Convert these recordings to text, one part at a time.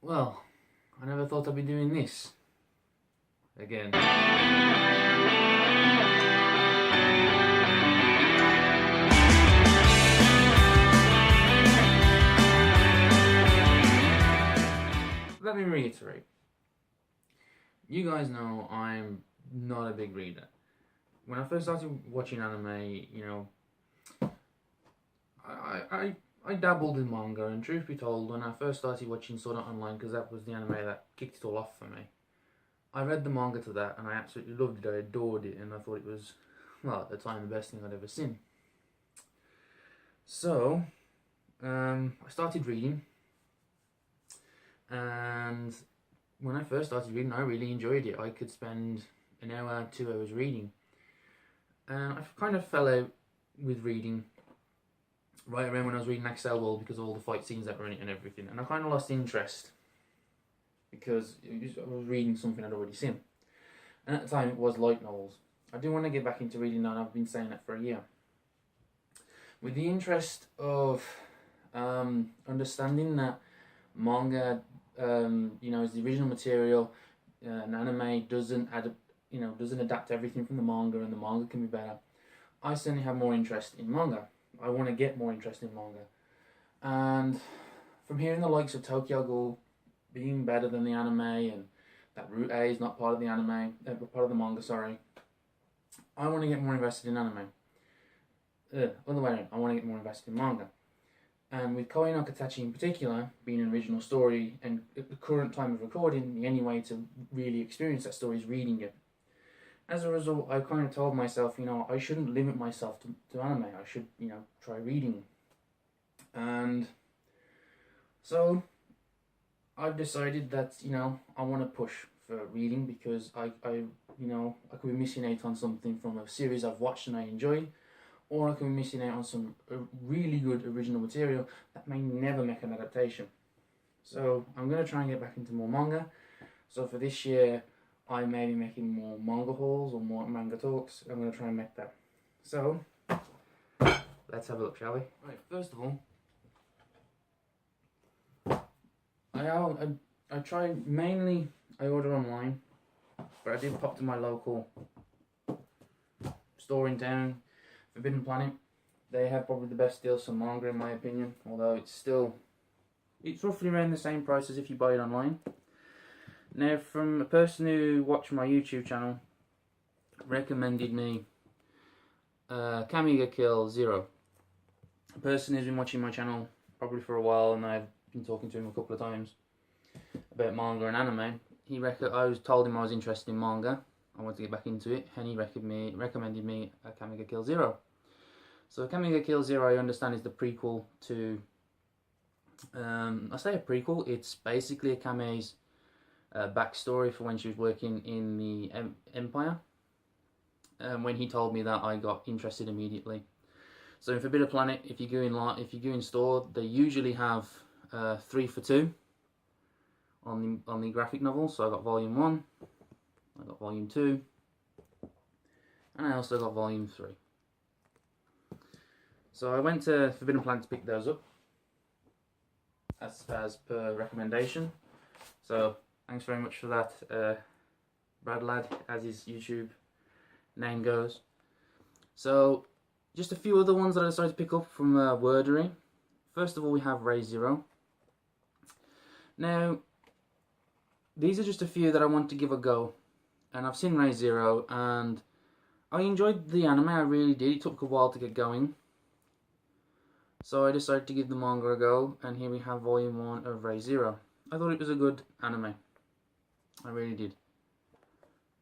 Well, I never thought I'd be doing this again. Let me reiterate. You guys know I'm not a big reader. When I first started watching anime, I dabbled in manga, and truth be told, when I first started watching Sword Art Online, because that was the anime that kicked it all off for me, I read the manga to that, and I absolutely loved it. I adored it, and I thought it was, well, at the time, the best thing I'd ever seen. So, I started reading, and when I first started reading, I really enjoyed it. I could spend an hour, 2 hours reading, and I kind of fell out with reading right around when I was reading Axel World because of all the fight scenes that were in it and everything, and I kind of lost interest because I was reading something I'd already seen, and at the time it was light novels. I do want to get back into reading now, and I've been saying that for a year. With the interest of understanding that manga, is the original material, and anime doesn't adapt everything from the manga, and the manga can be better. I certainly have more interest in manga. I want to get more interest in manga, and from hearing the likes of Tokyo Ghoul being better than the anime, and that Route A is not part of the anime, part of the manga. Sorry, I want to get more invested in anime. Other way around, I want to get more invested in manga. And with Koi no Katachi in particular being an original story, and at the current time of recording, the only way to really experience that story is reading it. As a result, I kind of told myself, I shouldn't limit myself to anime. I should, try reading. And so I've decided that, I want to push for reading because I could be missing out on something from a series I've watched and I enjoyed, or I could be missing out on some really good original material that may never make an adaptation. So I'm going to try and get back into more manga. So for this year, I may be making more manga hauls or more manga talks. I'm going to try and make that. So, let's have a look, shall we? Right, first of all, I try mainly, I order online, but I did pop to my local store in town, Forbidden Planet. They have probably the best deals for manga in my opinion, although it's roughly around the same price as if you buy it online. Now, from a person who watched my YouTube channel, recommended me Kamiga Kill Zero. A person who's been watching my channel probably for a while, and I've been talking to him a couple of times about manga and anime. I told him I was interested in manga, I wanted to get back into it, and he recommended me Kamiga Kill Zero. So Kamiga Kill Zero, I understand, is the prequel to, I say a prequel, it's basically Akame's backstory for when she was working in the Empire. When he told me that, I got interested immediately. So in Forbidden Planet, if you go in store, they usually have 3 for 2 on the graphic novel. So I got Volume 1, I got Volume 2, and I also got Volume 3. So I went to Forbidden Planet to pick those up as per recommendation. So thanks very much for that, Brad Lad, as his YouTube name goes. So, just a few other ones that I decided to pick up from Wordery. First of all, we have Ray Zero. Now, these are just a few that I want to give a go. And I've seen Ray Zero, and I enjoyed the anime, I really did. It took a while to get going. So I decided to give the manga a go, and here we have Volume 1 of Ray Zero. I thought it was a good anime. I really did.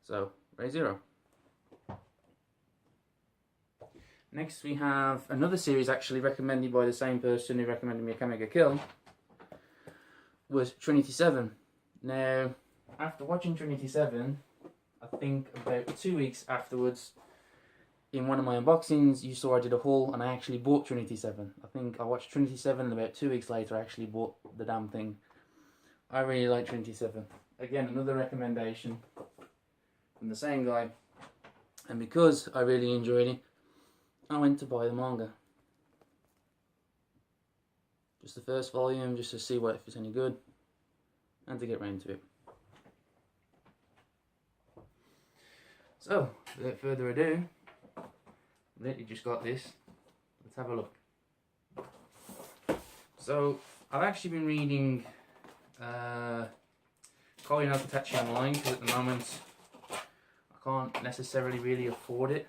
So, Ray Zero. Next we have another series actually recommended by the same person who recommended me Kamiga Kill, was Trinity 7. Now, after watching Trinity 7, I think about 2 weeks afterwards, in one of my unboxings, you saw I did a haul and I actually bought Trinity 7. I think I watched Trinity 7 and about 2 weeks later I actually bought the damn thing. I really like Trinity 7. Again, another recommendation from the same guy. And because I really enjoyed it, I went to buy the manga. Just the first volume, just to see if it's any good. and to get round to it. So, without further ado, literally just got this. Let's have a look. So, I've actually been reading Koi no Katachi online because at the moment I can't necessarily really afford it.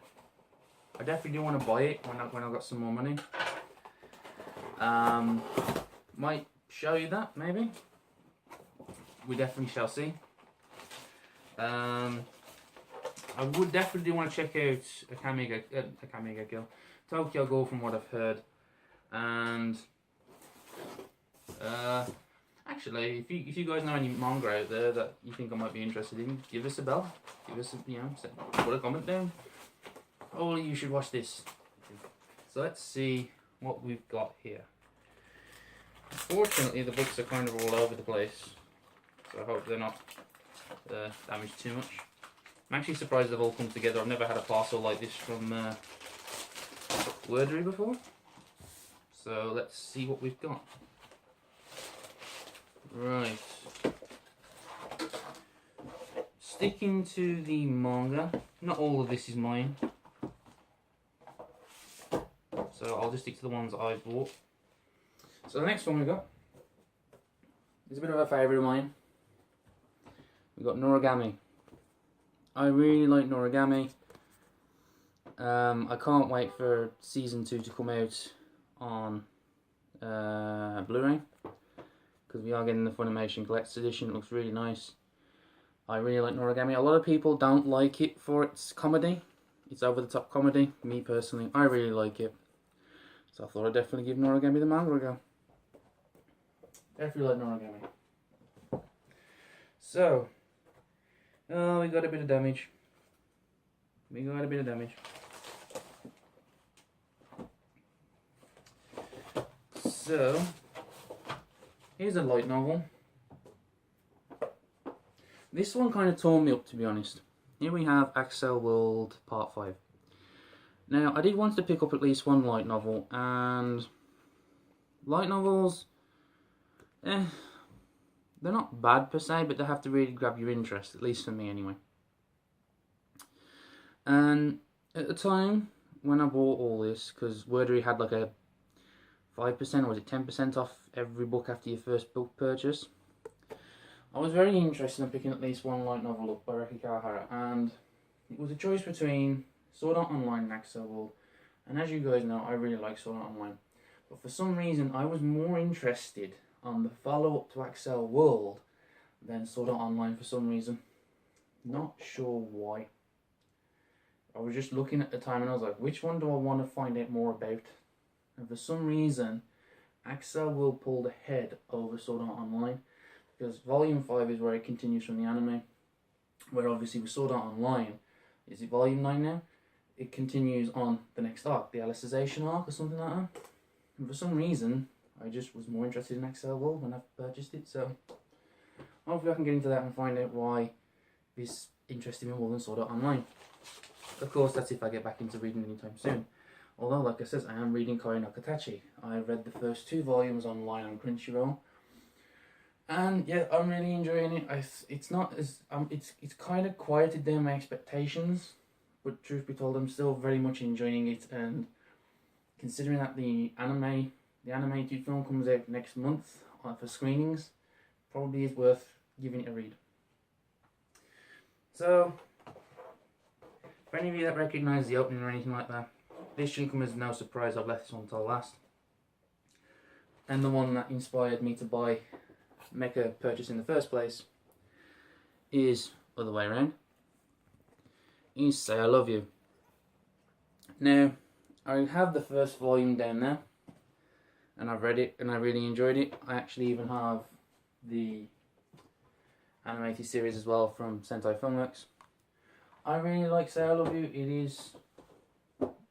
I definitely do want to buy it when I've got some more money. Might show you that maybe. We definitely shall see. I would definitely want to check out Akame Girl, Tokyo Ghoul from what I've heard, and actually, if you guys know any manga out there that you think I might be interested in, give us a bell, give us a, put a comment down. Oh, you should watch this. So let's see what we've got here. Unfortunately, the books are kind of all over the place, so I hope they're not damaged too much. I'm actually surprised they've all come together. I've never had a parcel like this from Wordery before. So let's see what we've got. Right. Sticking to the manga. Not all of this is mine. So I'll just stick to the ones that I've bought. So the next one we've got is a bit of a favourite of mine. We've got Noragami. I really like Noragami. I can't wait for season 2 to come out on Blu-ray, because we are getting the Funimation Collector's Edition. It looks really nice. I really like Noragami. A lot of people don't like it for its comedy. It's over-the-top comedy. Me personally, I really like it. So I thought I'd definitely give Noragami the manga a go. Definitely like Noragami. So, oh, we got a bit of damage. So, here's a light novel. This one kind of tore me up, to be honest. Here we have Axel World Part 5. Now, I did want to pick up at least one light novel, and light novels, they're not bad per se, but they have to really grab your interest, at least for me anyway. And at the time when I bought all this, because Wordery had like a 5% or was it 10% off every book after your first book purchase, I was very interested in picking at least one light novel up by Reki Kawahara, and it was a choice between Sword Art Online and Axel World. And as you guys know, I really like Sword Art Online, but for some reason I was more interested on the follow-up to Axel World than Sword Art Online for some reason. Not sure why. I was just looking at the time and I was like, which one do I want to find out more about? And for some reason, Axel World pulled ahead over Sword Art Online, because Volume 5 is where it continues from the anime, where obviously with Sword Art Online, is it Volume 9 now? It continues on the next arc, the Alicization arc or something like that. And for some reason, I just was more interested in Axel World when I purchased it, so hopefully I can get into that and find out why this interested me more than Sword Art Online. Of course, that's if I get back into reading anytime soon. Although, like I said, I am reading Koi no Katachi. I read the first 2 volumes online on Crunchyroll, and yeah, I'm really enjoying it. It's not as it's kind of quieted down my expectations, but truth be told, I'm still very much enjoying it. And considering that the animated film comes out next month for screenings, probably is worth giving it a read. So, for any of you that recognise the opening or anything like that, this shouldn't come as no surprise. I've left this one until last. And the one that inspired me to make a purchase in the first place is other way around. Is Say I Love You. Now, I have the first volume down there, and I've read it and I really enjoyed it. I actually even have the animated series as well from Sentai Filmworks. I really like Say I Love You. It is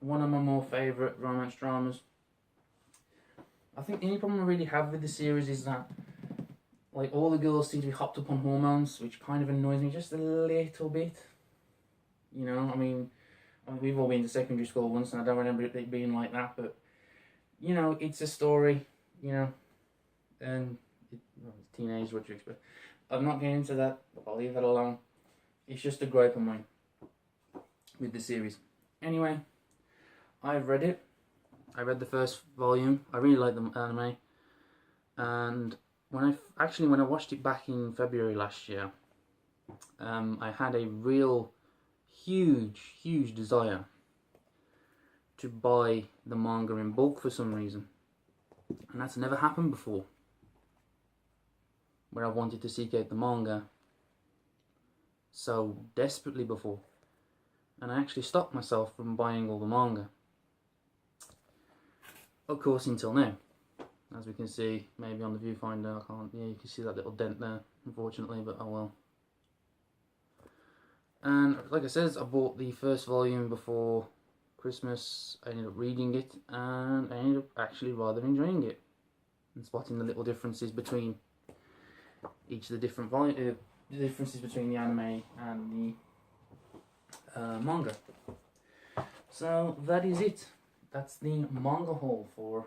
one of my more favourite romance dramas. I think the only problem I really have with the series is that like all the girls seem to be hopped up on hormones, which kind of annoys me just a little bit. You know, I mean we've all been to secondary school once, and I don't remember it being like that, but you know, it's a story, you know, and it's teenage, what do you expect? I'm not getting into that. I'll leave that alone. It's just a gripe of mine with the series. Anyway, I've read it. I read the first volume. I really like the anime, and when I watched it back in February last year, I had a real huge desire to buy the manga in bulk for some reason, and that's never happened before, where I wanted to seek out the manga so desperately before, and I actually stopped myself from buying all the manga. Of course, until now, as we can see, maybe on the viewfinder, you can see that little dent there, unfortunately, but oh well. And like I said, I bought the first volume before Christmas. I ended up reading it, and I ended up actually rather enjoying it, and spotting the little differences between each of the different volumes, the differences between the anime and the manga. So that is it. That's the manga haul for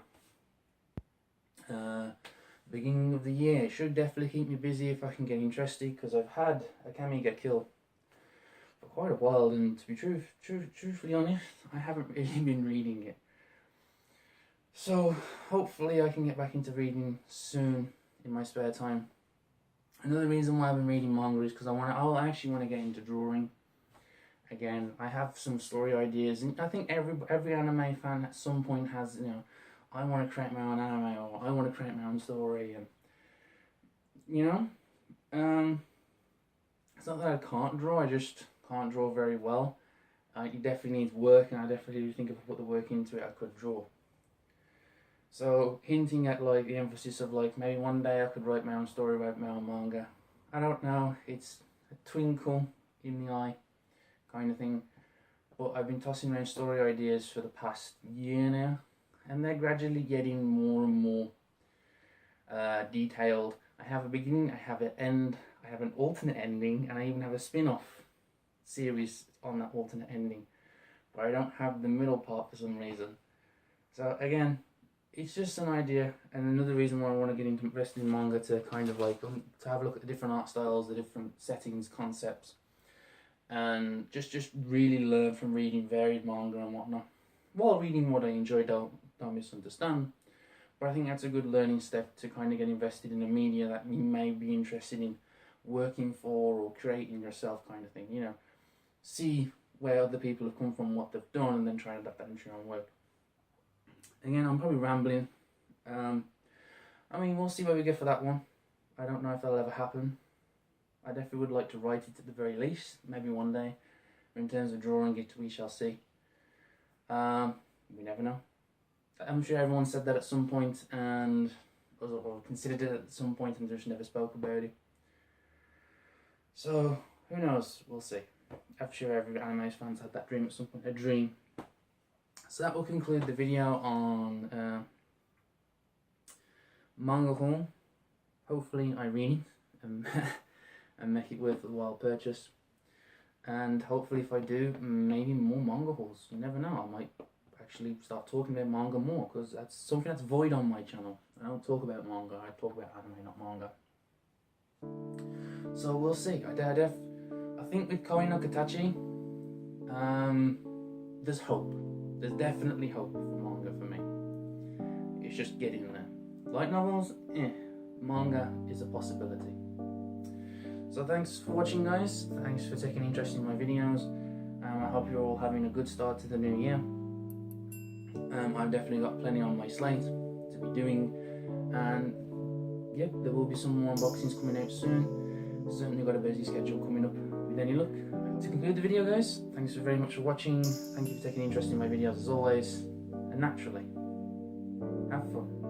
beginning of the year. It should definitely keep me busy if I can get interested, because I've had Akame get killed for quite a while, and to be truthfully honest, I haven't really been reading it. So hopefully I can get back into reading soon in my spare time. Another reason why I've been reading manga is because I actually want to get into drawing. Again, I have some story ideas, and I think every anime fan at some point has, I want to create my own anime, or I want to create my own story, and it's not that I can't draw, I just can't draw very well. It definitely needs work, and I definitely think if I put the work into it, I could draw. So hinting at like the emphasis of like maybe one day I could write my own story, write my own manga. I don't know, it's a twinkle in the eye kind of thing, but I've been tossing around story ideas for the past year now, and they're gradually getting more and more detailed. I have a beginning, I have an end, I have an alternate ending, and I even have a spin-off series on that alternate ending, but I don't have the middle part for some reason. So again, it's just an idea, and another reason why I want to get interested in manga, to kind of like to have a look at the different art styles, the different settings, concepts, and just really learn from reading varied manga and whatnot, while reading what I enjoy. Don't misunderstand, but I think that's a good learning step to kind of get invested in a media that you may be interested in working for or creating yourself, kind of thing. See where other people have come from, what they've done, and then try and adapt that into your own work. Again, I'm probably rambling. I mean, we'll see where we get for that one. I don't know if that'll ever happen. I definitely would like to write it at the very least, maybe one day. But in terms of drawing it, we shall see. We never know. I'm sure everyone said that at some point, and or considered it at some point, and just never spoke about it. So who knows? We'll see. I'm sure every anime fan's had that dream at some point. A dream. So that will conclude the video on Manga Haul. Hopefully I read it and make it worth a while purchase. And hopefully if I do, maybe more manga hauls. You never know, I might actually start talking about manga more, because that's something that's void on my channel. I don't talk about manga, I talk about anime, not manga. So we'll see. I think with Koi no Katachi, there's hope. There's definitely hope for manga for me. It's just getting there. Light novels, manga is a possibility. So thanks for watching, guys. Thanks for taking interest in my videos. I hope you're all having a good start to the new year. I've definitely got plenty on my slate to be doing, and yep, there will be some more unboxings coming out soon. Certainly got a busy schedule coming up with any luck. To conclude the video, guys, thanks very much for watching. Thank you for taking interest in my videos as always, and naturally, have fun.